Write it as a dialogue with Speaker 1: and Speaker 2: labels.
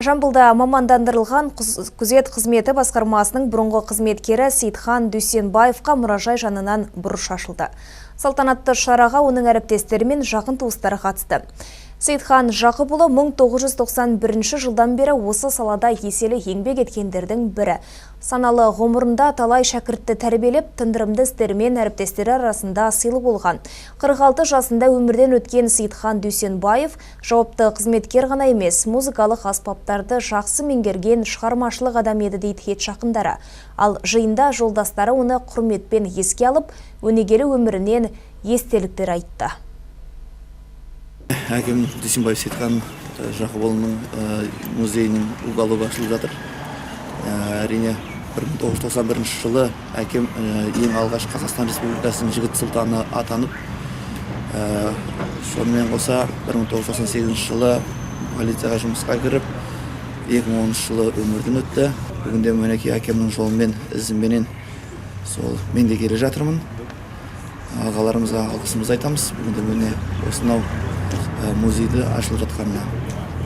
Speaker 1: Жамбылда мамандандырылған күзет қызметі басқармасының бұрынғы қызметкері Сейітхан Дүйсенбаевқа мұражай жанынан бұрыш ашылды. Салтанатты шараға оның әріптестері мен жақын туыстары қатысты. Сейітхан Жақыпұлы 1991 жылдан бері осы салада еселі еңбек еткендердің бірі. Саналы ғұмырында талай шәкіртті тәрбиелеп, тындырымды істермен әріптестері арасында сыйлы болған. 46 жасында өмірден өткен Сейітхан Дүйсенбаев жауапты қызметкер ғана емес, музыкалық аспаптарды жақсы меңгерген шығармашылық адам еді дейді ет жақындары. Ал жиында жолдастары оны құрметпен еске алып, өнегелі өмірінен естеліктер айтты.
Speaker 2: Әкем Дүйсенбаев Сейітхан Жақыпұлының музейінің угологы ашылып жатыр. Әрине 1991 жылы әкем ең алғаш Қазақстан Республикасының жігіт сұлтаны атанып, сонымен қоса 1998 жылы полицияға жұмысқа кіріп, 2010 жылы өмірден өтті. Бүгінде мінекей әкемнің жолымен, ізіменен сол мен де келе жатырмын. Ағаларымызға алғысымызды айтамыз. Бүгінде міне осынау музейді ашылып жатқанына.